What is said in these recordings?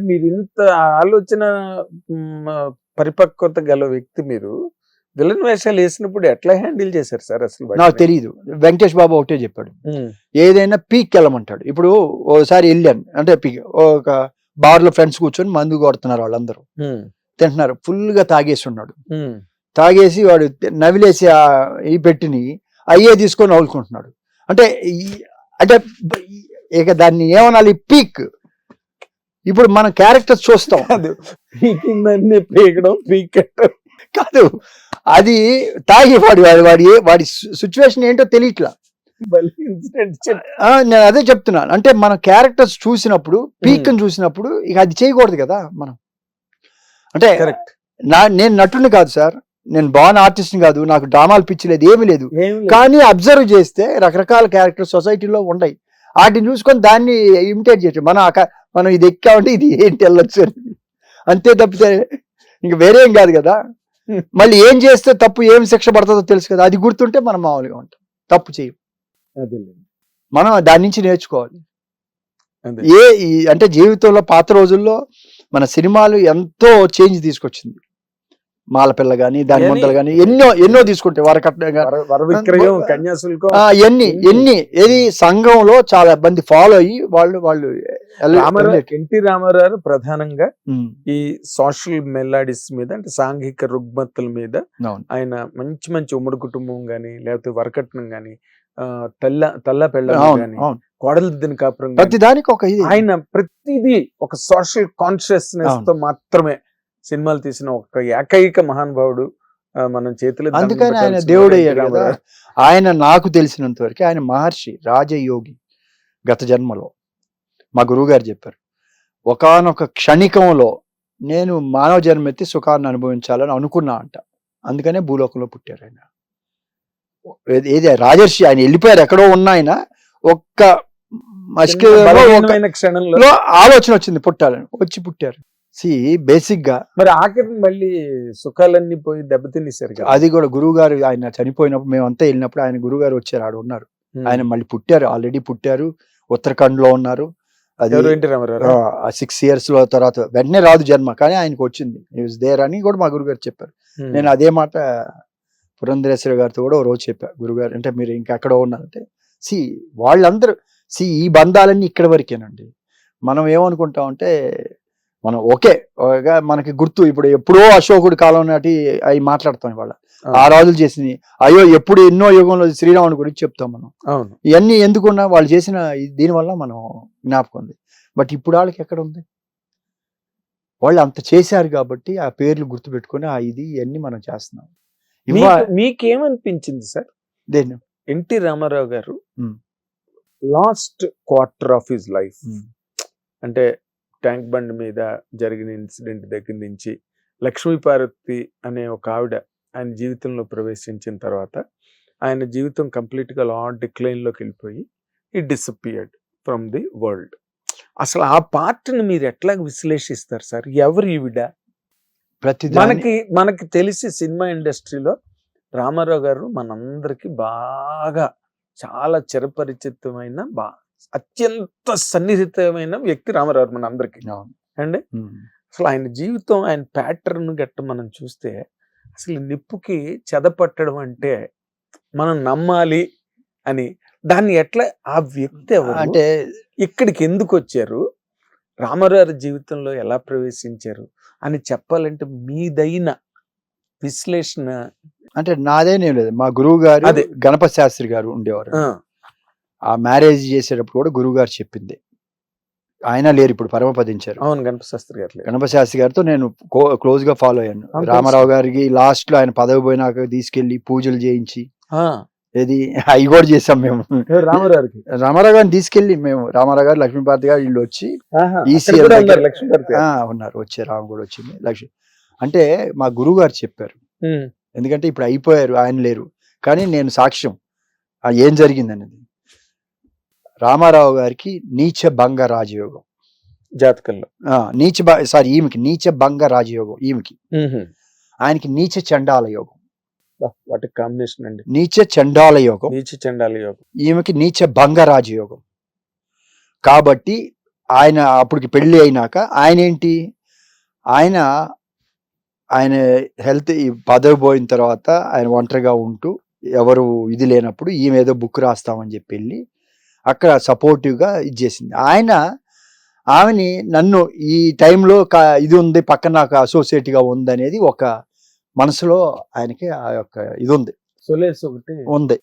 మీరు ఇంత ఆలోచన పరిపక్వత గల వ్యక్తి, మీరు విలన్ వేషాలు వేసినప్పుడు ఎట్లా హ్యాండిల్ చేశారు సార్ అసలు? నాకు తెలియదు. వెంకటేష్ బాబు ఒకటే చెప్పాడు, ఏదైనా పీక్ వెళ్ళమంటాడు. ఇప్పుడు ఓసారి వెళ్ళాను అంటే పీక్, ఒక బార్ లో ఫ్రెండ్స్ కూర్చొని మందు కొడుతున్నారు, వాళ్ళందరూ తింటున్నారు, ఫుల్ గా తాగేసి ఉన్నాడు. తాగేసి వాడు నవిలేసి ఈ పెట్టిని అయ్యే తీసుకొని నవ్వులుకుంటున్నాడు. అంటే అంటే ఇక దాన్ని ఏమనాలి, పీక్. ఇప్పుడు మనం క్యారెక్టర్స్ చూస్తాం, కాదు అది తాగేవాడు, వాడి సిచ్యువేషన్ ఏంటో తెలియట్లా. నేను అదే చెప్తున్నాను, అంటే మన క్యారెక్టర్స్ చూసినప్పుడు, పీక్ ని చూసినప్పుడు ఇక అది చేయకూడదు కదా మనం. అంటే నేను నటుని కాదు సార్, నేను బాన్ ఆర్టిస్ట్ని కాదు, నాకు డ్రామాలు పిచ్చలేదు, ఏమీ లేదు. కానీ అబ్జర్వ్ చేస్తే రకరకాల క్యారెక్టర్స్ సొసైటీలో ఉన్నాయి, వాటిని చూసుకొని దాన్ని ఇమిటేట్ చేయటం. మనం ఇది ఎక్కామంటే ఇది ఏంటి వెళ్ళొచ్చు అని, అంతే తప్పితే ఇంక వేరేం కాదు కదా. మళ్ళీ ఏం చేస్తే తప్పు, ఏం శిక్ష పడుతుందో తెలుసు కదా, అది గుర్తుంటే మనం మామూలుగా ఉంటాం, తప్పు చేయం. మనం దాని నుంచి నేర్చుకోవాలి. అంటే జీవితంలో పాత రోజుల్లో మన సినిమాలు ఎంతో చేంజ్ తీసుకొచ్చింది. మాలపిల్ల గాని, దాని ముందలు గాని ఎన్నో తీసుకుంటే, ఎన్ని ఏది సంఘంలో చాలా మంది ఫాలో అయ్యి వాళ్ళు ఎన్టీ రామారావు ప్రధానంగా ఈ సోషల్ మెలాడీస్ మీద, అంటే సాంఘిక రుగ్మతల మీద ఆయన మంచి ఉమ్మడి కుటుంబం గాని, లేకపోతే వరకట్నం గాని, తల్ల పెళ్ళ గాని, కోడలిద్దిన కాపురం, ప్రతి దానికి ఒక ఆయన ప్రతిదీ ఒక సోషల్ కాన్షియస్నెస్ తో మాత్రమే సినిమాలు తీసిన ఒక ఏకైక మహానుభావుడు మనం చేతిలో. అందుకని ఆయన దేవుడు అయ్యాడు కదా. ఆయన నాకు తెలిసినంత వరకు ఆయన మహర్షి, రాజయోగి. గత జన్మలో మా గురువు గారు చెప్పారు, ఒకానొక క్షణికంలో నేను మానవ జన్మెత్తి సుఖాన్ని అనుభవించాలని అనుకున్నా అంట. అందుకనే భూలోకంలో పుట్టారు ఆయన. ఏది రాజర్షి, ఆయన వెళ్ళిపోయారు, ఎక్కడో ఉన్న ఆయన ఒక్క క్షణంలో ఆలోచన వచ్చింది పుట్టాలని, వచ్చి పుట్టారు. బేసిక్ గా మరి ఆఖరి మళ్ళీ సుఖాలన్నీ పోయి దెబ్బతినేశారు. అది కూడా గురువు గారు ఆయన చనిపోయినప్పుడు మేమంతా వెళ్ళినప్పుడు ఆయన గురువు గారు వచ్చారు, ఆడ ఉన్నారు. ఆయన మళ్ళీ పుట్టారు, ఆల్రెడీ పుట్టారు, ఉత్తరాఖండ్ లో ఉన్నారు. అది 6 years లో తర్వాత వెంటనే రాదు జన్మ, కానీ ఆయనకు వచ్చింది, దేర్ అని కూడా మా గురుగారు చెప్పారు. నేను అదే మాట పురంధరేశ్వర గారితో కూడా ఓ రోజు చెప్పా, గురుగారు అంటే మీరు ఇంకెక్కడో ఉన్నారంటే, వాళ్ళందరూ ఈ బంధాలన్నీ ఇక్కడ వరకేనండి. మనం ఏమనుకుంటాం అంటే, మనం ఓకే మనకి గుర్తు ఇప్పుడు ఎప్పుడో అశోకుడి కాలం నాటి అవి మాట్లాడతాం, ఇవాళ ఆ రాజులు చేసింది, అయ్యో ఎప్పుడు ఎన్నో యుగంలో శ్రీరాముడి గురించి చెప్తాం మనం. ఇవన్నీ ఎందుకున్నా వాళ్ళు చేసిన దీనివల్ల మనం జ్ఞాపకం ఉంది. బట్ ఇప్పుడు వాళ్ళకి ఎక్కడ ఉంది, వాళ్ళు అంత చేశారు కాబట్టి ఆ పేర్లు గుర్తు పెట్టుకుని ఇవన్నీ మనం చేస్తున్నాం. మీకేమనిపించింది సార్ దేన్ని? ఎన్టీ రామారావు గారు last quarter of his life, అంటే ట్యాంక్ బండ్ మీద జరిగిన ఇన్సిడెంట్ దగ్గర నుంచి లక్ష్మీపార్వతి అనే ఒక ఆవిడ ఆయన జీవితంలో ప్రవేశించిన తర్వాత ఆయన జీవితం కంప్లీట్ గా డిక్లైన్ లోకి వెళ్ళిపోయి ఈ డిసపియర్డ్ ఫ్రమ్ ది వరల్డ్. అసలు ఆ పార్ట్ని మీరు ఎట్లా విశ్లేషిస్తారు సార్? ఎవరు ఈవిడ? మనకి తెలిసి సినిమా ఇండస్ట్రీలో రామారావు గారు మనందరికి బాగా చాలా చిరపరిచితమైన అత్యంత సన్నిహితమైన వ్యక్తి రామారావు మన అందరికి అండి. అసలు ఆయన జీవితం, ఆయన ప్యాటర్న్ గట్ట మనం చూస్తే అసలు నిప్పుకి చెదపట్టడం అంటే మనం నమ్మాలి అని, దాన్ని ఎట్లా ఆ వ్యక్తి ఎవరు, అంటే ఇక్కడికి ఎందుకు వచ్చారు, రామారావు జీవితంలో ఎలా ప్రవేశించారు అని చెప్పాలంటే మీదైన విశ్లేషణ. అంటే నాదేనేం లేదు, మా గురువు గారు అదే గణపతి శాస్త్రి గారు ఉండేవారు. ఆ మ్యారేజ్ చేసేటప్పుడు కూడా గురువు గారు చెప్పింది, ఆయన లేరు ఇప్పుడు, పరమపదించారు. అవును, గణపతి శాస్త్రి గారితో నేను క్లోజ్ గా ఫాలో అయ్యాను. రామారావు గారికి లాస్ట్ లో ఆయన పదవి పోయినాక తీసుకెళ్లి పూజలు చేయించి, ఏది అవి కూడా చేసాం మేము. రామారావు గారిని తీసుకెళ్లి మేము, రామారావు గారు, లక్ష్మీపార్వతి గారు వీళ్ళు వచ్చి ఉన్నారు, వచ్చారు, ఆమె కూడా వచ్చింది. లక్ష్మి అంటే మా గురువు గారు చెప్పారు, ఎందుకంటే ఇప్పుడు అయిపోయారు, ఆయన లేరు, కానీ నేను సాక్ష్యం ఏం జరిగింది అనేది. రామారావు గారికి నీచ భంగ రాజయోగం జాతకంలో, ఈమెకి నీచ భంగ రాజయోగం, ఈమెకి ఆయనకి నీచ చండాల యోగం. వాటి కాంబినేషన్ అండి, నీచ చండాల యోగం, ఈమెకి నీచ భంగ రాజయోగం. కాబట్టి ఆయన అప్పటికి పెళ్లి అయినాక ఆయన ఏంటి, ఆయన ఆయన హెల్త్ ఈ పదవి పోయిన తర్వాత ఆయన ఒంటరిగా ఉంటూ ఎవరు ఇది లేనప్పుడు ఈమె ఏదో బుక్ రాస్తామని చెప్పి వెళ్ళి అక్కడ సపోర్టివ్గా ఇది చేసింది. ఆమెని నన్ను ఈ టైంలో ఇది ఉంది పక్కన నాకు అసోసియేట్గా ఉంది అనేది ఒక మనసులో ఆయనకి ఆ యొక్క ఇది ఉంది, ఉంది.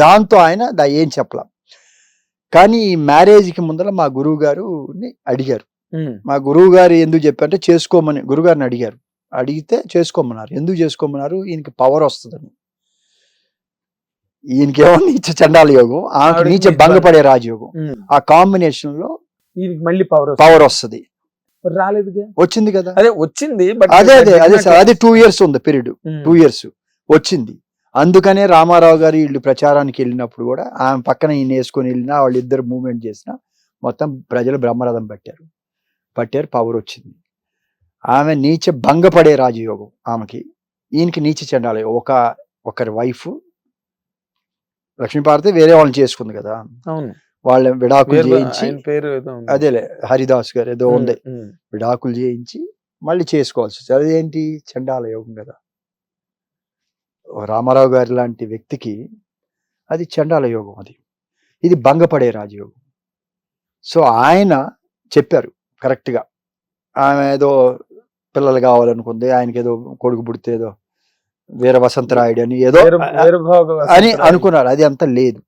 దాంతో ఆయన ఏం చెప్పలేం. కానీ ఈ మ్యారేజ్కి ముందర మా గురువు గారుని అడిగారు. మా గురువు గారు ఎందుకు చెప్పారంటే చేసుకోమని గురుగారిని అడిగారు. అడిగితే చేసుకోమన్నారు. ఎందుకు చేసుకోమన్నారు? ఈయనకి పవర్ వస్తుందని. ఈయనకేమో నీచ చండాల యోగం, ఆమె నీచ భంగపడే రాజయోగం. ఆ కాంబినేషన్ లో మళ్ళీ పవర్ వస్తుంది. రాలేదు, వచ్చింది కదా. అదే వచ్చింది. అదే 2 years ఉంది పీరియడ్. 2 years వచ్చింది. అందుకనే రామారావు గారు వీళ్ళు ప్రచారానికి వెళ్ళినప్పుడు కూడా ఆమె పక్కన ఈయన వేసుకొని వెళ్ళినా వాళ్ళిద్దరు మూవ్మెంట్ చేసినా మొత్తం ప్రజలు బ్రహ్మరథం పట్టారు. పవర్ వచ్చింది. ఆమె నీచ భంగపడే రాజయోగం ఆమెకి, ఈయనకి నీచ చండాలి. ఒకరి వైఫ్ లక్ష్మీపార్వతి వేరే వాళ్ళని చేసుకుంది కదా. అవును. వాళ్ళ విడాకులు చేయించి, అదేలే హరిదాస్ గారు ఏదో ఉంది, విడాకులు చేయించి మళ్ళీ చేసుకోవాల్సి వస్తుంది. అదేంటి చండాల యోగం కదా. రామారావు గారి లాంటి వ్యక్తికి అది చండాల యోగం. ఇది భంగపడే రాజయోగం. సో ఆయన చెప్పారు కరెక్ట్గా. ఆమె ఏదో పిల్లలు కావాలనుకుంది, ఆయనకి ఏదో కొడుకు పుడితే ఏదో వీర వసంతరాయుడు అని ఏదో అని అనుకున్నారు. అది అంత లేదు.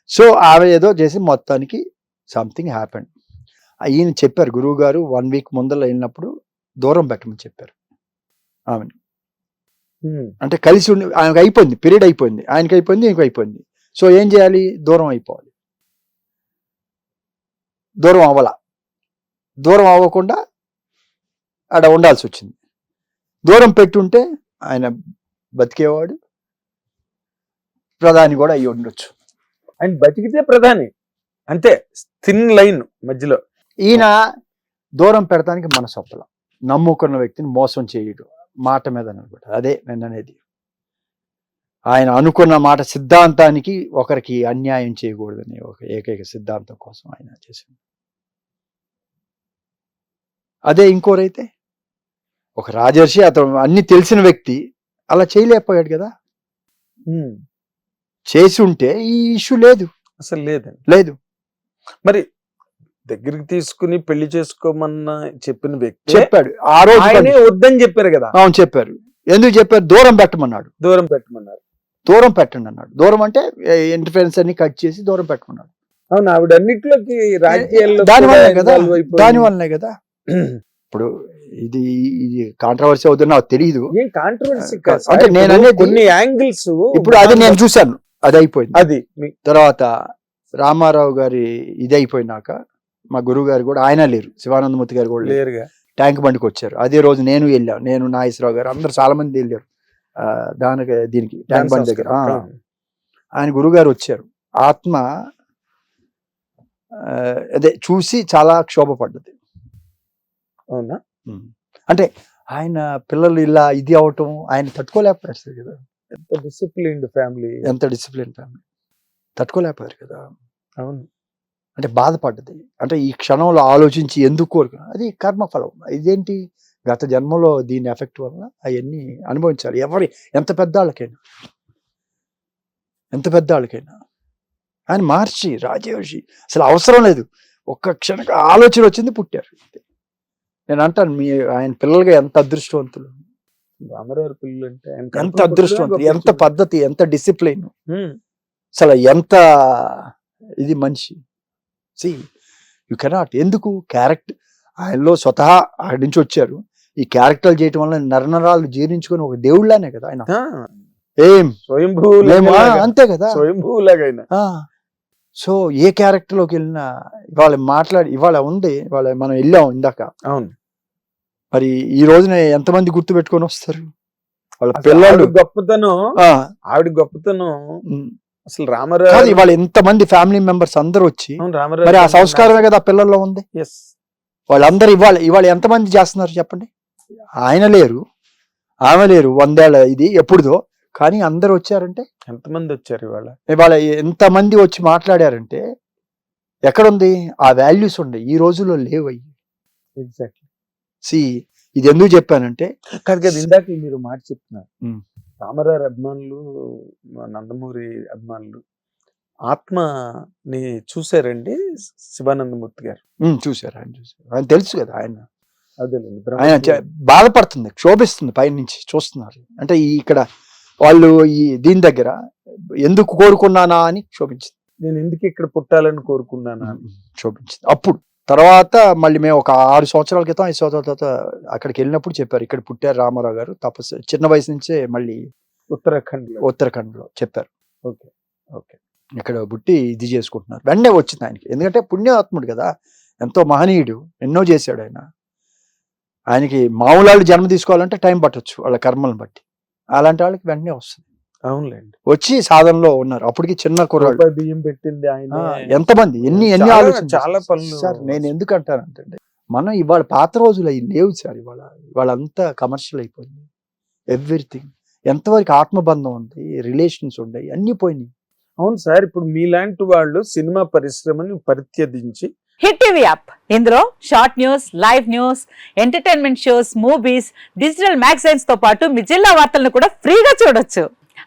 సో ఆమె ఏదో చేసి మొత్తానికి సంథింగ్ హ్యాపెండ్. ఈయన చెప్పారు గురువు గారు 1 week ముందర వెళ్ళినప్పుడు దూరం పెట్టమని చెప్పారు ఆమెను. అంటే కలిసి ఉండి ఆమెకు అయిపోయింది, పీరియడ్ అయిపోయింది, ఆయనకి అయిపోయింది, ఈయనకి అయిపోయింది. సో ఏం చేయాలి? దూరం అయిపోవాలి. దూరం అవ్వకుండా ఆడ ఉండాల్సి వచ్చింది. దూరం పెట్టుంటే ఆయన బతికేవాడు, ప్రధాని కూడా అయ్యి ఉండొచ్చు. ఆయన బతికితే ప్రధాని అంతే, థిన్ లైన్ మధ్యలో. ఈయన దూరం పెడతానికి మనసొప్పల, నమ్ముకున్న వ్యక్తిని మోసం చేయడు, మాట మీద అనమాట. అదే నేను అనేది. ఆయన అనుకున్న మాట సిద్ధాంతానికి ఒకరికి అన్యాయం చేయకూడదని ఒక ఏకైక సిద్ధాంతం కోసం ఆయన చేసింది. అదే ఇంకోరైతే ఒక రాజర్షి, అతను అన్ని తెలిసిన వ్యక్తి అలా చేయలేకపోయాడు కదా. చేసి ఉంటే ఈ ఇష్యూ లేదు, అసలు లేదు. మరి దగ్గరికి తీసుకుని పెళ్లి చేసుకోమన్న చెప్పిన వ్యక్తి చెప్పాడు. ఆ రోజు వద్దని చెప్పారు కదా. అవును చెప్పారు. ఎందుకు చెప్పారు? దూరం పెట్టమన్నాడు. దూరం పెట్టండి అన్నాడు. దూరం అంటే ఇంటర్ఫరెన్స్ అన్ని కట్ చేసి దూరం పెట్టమన్నాడు. అవును, ఆవిడ అన్నిట్లోకి రాజకీయాల్లో దానివల్లనే కదా. ఇప్పుడు ఇది కాంట్రవర్సీ అవుతుంది నాకు తెలియదు. అంటే నేను అనేది కొన్ని యాంగిల్స్. ఇప్పుడు అది నేను చూశాను, అది అయిపోయింది. అది తర్వాత రామారావు గారి ఇది అయిపోయినాక మా గురువు గారు కూడా, ఆయన లేరు, శివానందమూర్తి గారు కూడా లేరుగా, ట్యాంక్ బండికి వచ్చారు. అదే రోజు నేను వెళ్ళాను, నేను నాగేశ్వరరావు గారు అందరు చాలా మంది వెళ్ళారు దీనికి ట్యాంక్ బండి దగ్గర. ఆయన గురువుగారు వచ్చారు. ఆత్మ అదే చూసి చాలా క్షోభపడ్డది. అవునా? అంటే ఆయన పిల్లలు ఇలా ఇది అవటం ఆయన తట్టుకోలేకపోయారు కదా. ఎంత డిసిప్లిన్డ్ ఫ్యామిలీ తట్టుకోలేకపోయారు కదా. అవును. అంటే బాధపడ్డది. అంటే ఈ క్షణంలో ఆలోచించి ఎందుకు కోరుకు, అది కర్మఫలం. ఇదేంటి గత జన్మలో దీని ఎఫెక్ట్ వల్ల అవన్నీ అనుభవించాలి. ఎంత పెద్దాళ్ళకైనా ఆయన మహర్షి, రాజర్షి, అసలు అవసరం లేదు, ఒక్క క్షణం ఆలోచన వచ్చింది, పుట్టారు. నేను అంటాను ఆయన పిల్లలుగా ఎంత అదృష్టవంతులు. రామారావు పిల్లలు అంటే ఎంత అదృష్టవంతులు, ఎంత పద్ధతి, ఎంత డిసిప్లిన్, అసలు ఎంత ఇది మనిషి. C you cannot. ఎందుకు? క్యారెక్టర్ ఆయనలో స్వతహా అక్కడి నుంచి వచ్చారు. ఈ క్యారెక్టర్లు చేయటం వల్ల నరనరాలు జీర్ణించుకొని ఒక దేవుళ్ళనే కదా ఆయన. స్వయంభూ అంతే కదా, స్వయంభూలాగైనా. సో ఏ క్యారెక్టర్ లోకి వెళ్ళినా ఇవాళ ఉంది, ఇవాళ మనం వెళ్ళాం ఇందాక. అవును. మరి ఈ రోజున ఎంతమంది గుర్తు పెట్టుకొని వస్తారు? వాళ్ళ పిల్లలు గొప్పతనం, ఆవిడ గొప్పతనం అసలు. రామారావు ఇవాళ ఎంతమంది ఫ్యామిలీ మెంబర్స్ అందరూ వచ్చి, మరి ఆ సంస్కారమే కదా పిల్లల్లో ఉంది. వాళ్ళందరూ ఇవాళ ఎంతమంది చేస్తున్నారు చెప్పండి? ఆయన లేరు, ఆమె లేరు, 100 ఏళ్ళ ఇది ఎప్పుడుదో, కానీ అందరు వచ్చారంటే ఎంతమంది వచ్చారు? ఇవాళ ఎంతమంది వచ్చి మాట్లాడారంటే ఎక్కడుంది ఆ వాల్యూస్ ఉండే, ఈ రోజుల్లో లేవు అయ్యి. ఎగ్జాక్ట్లీ. ఇది ఎందుకు చెప్పానంటే కాదు కదా, ఇందాక మీరు మాట చెప్తున్నారు, ఉమ్. రామారావు అభిమానులు, నందమూరి అభిమానులు ఆత్మని చూసారండి శివానందమూర్తి గారు? చూశారు, ఆయన తెలుసు కదా, అదేలేండి, ఆయన బాధపడుతుంది, క్షోభిస్తుంది పైనుంచి చూస్తున్నారు. అంటే ఇక్కడ వాళ్ళు ఈ దీని దగ్గర ఎందుకు కోరుకున్నానా అని క్షోభించింది, నేను ఎందుకు ఇక్కడ పుట్టాలని కోరుకున్నానా క్షోభించింది. అప్పుడు తర్వాత మళ్ళీ మేము ఒక 6 సంవత్సరాల క్రితం 5 సంవత్సరాల తర్వాత అక్కడికి వెళ్ళినప్పుడు చెప్పారు, ఇక్కడ పుట్టారు రామారావు గారు, తపస్సు చిన్న వయసు నుంచే మళ్ళీ ఉత్తరాఖండ్ లో చెప్పారు. ఓకే ఓకే, ఇక్కడ పుట్టి ఇది చేసుకుంటున్నారు. వెంటనే వచ్చింది ఆయనకి, ఎందుకంటే పుణ్యాత్ముడు కదా, ఎంతో మహనీయుడు, ఎన్నో చేశాడు ఆయన. ఆయనకి మామూలు వాళ్ళు జన్మ తీసుకోవాలంటే టైం పట్టొచ్చు వాళ్ళ కర్మలను బట్టి, అలాంటి వాళ్ళకి వెంటనే వస్తుంది. అవునులేండి, వచ్చి సాధనలో ఉన్నారు. అప్పటికి చిన్న కుర్రాడు, బియ్యం పెట్టింది ఆయన, ఎంతమంది ఎన్ని ఆలోచన చాలా పనులు సార్. నేను ఎందుకు అంటానంటే మనం ఇవాళ పాత రోజులు అవి లేవు సార్. ఇవాళంతా కమర్షియల్ అయిపోయింది ఎవ్రీథింగ్. ఎంతవరకు ఆత్మబంధం ఉంది, రిలేషన్స్ ఉన్నాయి, అన్ని పోయినాయి. అవును సార్, ఇప్పుడు మీలాంటి వాళ్ళు సినిమా పరిశ్రమని పరిత్యజించి హిట్ టీవీ యాప్, ఇందులో short news, live news, entertainment shows, movies, digital magazines తో పాటు మీ జిల్లా వార్తలను కూడా ఫ్రీగా చూడొచ్చు.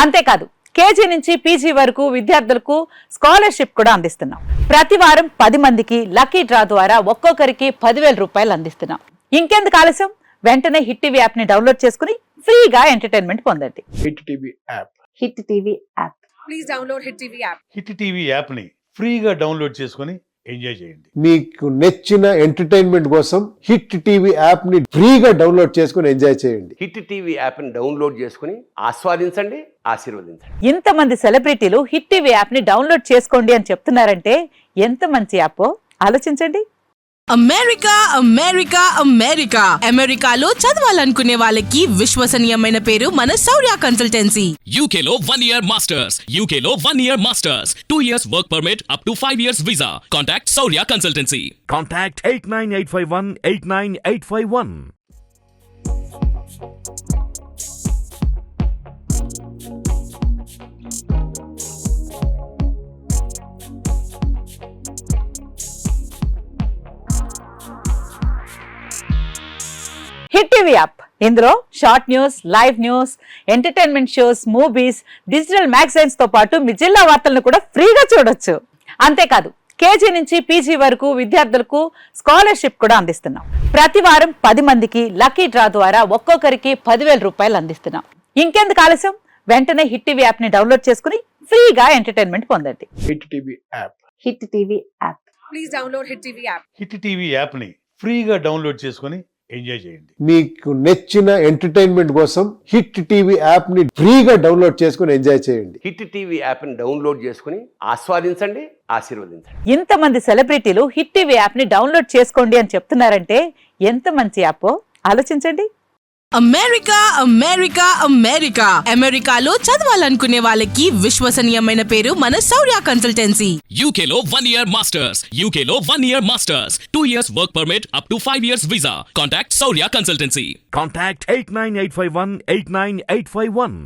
అంతేకాదు, కేజీ నుంచి పీజీ వరకు విద్యార్థులకు స్కాలర్షిప్ కూడా అందిస్తున్నాం. ప్రతి వారం 10 మందికి లక్కీ డ్రా ద్వారా ఒక్కొక్కరికి 10,000 రూపాయలు అందిస్తున్నాం. ఇంకెందుకు ఆలస్యం, వెంటనే హిట్ టీవీ యాప్ ని డౌన్లోడ్ చేసుకుని ఫ్రీగా ఎంటర్టైన్మెంట్ పొందండి. Hit TV app. Hit TV app, please download hit TV app. Hit TV యాప్ని ఫ్రీగా డౌన్లోడ్ చేసుకొని ఎంజాయ్ చేయండి. మీకు నచ్చిన ఎంటర్టైన్మెంట్ కోసం హిట్ టీవీ యాప్ ని ఫ్రీగా డౌన్లోడ్ చేసుకుని ఎంజాయ్ చేయండి. హిట్ టీవీ యాప్ని డౌన్లోడ్ చేసుకుని ఆస్వాదించండి, ఆశీర్వదించండి. ఇంతమంది సెలబ్రిటీలు హిట్ టీవీ యాప్ ని డౌన్లోడ్ చేసుకోండి అని చెప్తున్నారంటే ఎంత మంచి యాప్ ఆలోచించండి. అమెరికా అమెరికా అమెరికా అమెరికాలో చదవాలనుకునే వాళ్ళకి విశ్వసనీయమైన పేరు మన శౌర్య కన్సల్టెన్సీ. UK లో 1 year masters, UK లో 1 year masters, 2 years work permit up to 5 years visa. Contact Saurya Consultancy. Contact 89851 89851. Hit TV app, ఇందులో short news, live news, entertainment shows, movies, digital magazines తో పాటు మీ జిల్లా వార్తలను కూడా ఫ్రీగా చూడొచ్చు. అంతేకాదు, కేజీ నుంచి పీజీ వరకు విద్యార్థులకు స్కాలర్షిప్ కూడా అందిస్తున్నాం. ప్రతి వారం 10 మందికి లక్కీ డ్రా ద్వారా ఒక్కొక్కరికి 10,000 రూపాయలు అందిస్తున్నాం. ఇంకెందుకు ఆలస్యం, వెంటనే హిట్ టీవీ యాప్ ని డౌన్లోడ్ చేసుకుని ఫ్రీగా ఎంటర్టైన్మెంట్ పొందండి. Hit TV app. Hit TV app, please download hit TV app. Hit TV యాప్ని ఫ్రీగా డౌన్లోడ్ చేసుకొని ఎంజాయ్ చేయండి. మీకు నచ్చిన ఎంటర్టైన్మెంట్ కోసం హిట్ టీవీ యాప్ ని ఫ్రీగా డౌన్లోడ్ చేసుకుని ఎంజాయ్ చేయండి. హిట్ టీవీ యాప్ని డౌన్లోడ్ చేసుకుని ఆస్వాదించండి, ఆశీర్వదించండి. ఇంతమంది సెలబ్రిటీలు హిట్ టీవీ యాప్ ని డౌన్లోడ్ చేసుకోండి అని చెప్తున్నారంటే ఎంత మంచి యాప్ ఆలోచించండి. అమెరికా అమెరికా అమెరికా అమెరికాలో చదవాలనుకునే వాళ్ళకి విశ్వసనీయమైన పేరు మన శౌర్య కన్సల్టెన్సీ. UK లో 1 year masters, UK లో 1 year masters, 2 years work permit up to 5 years visa. Contact Saurya Consultancy. Contact 89851 89851.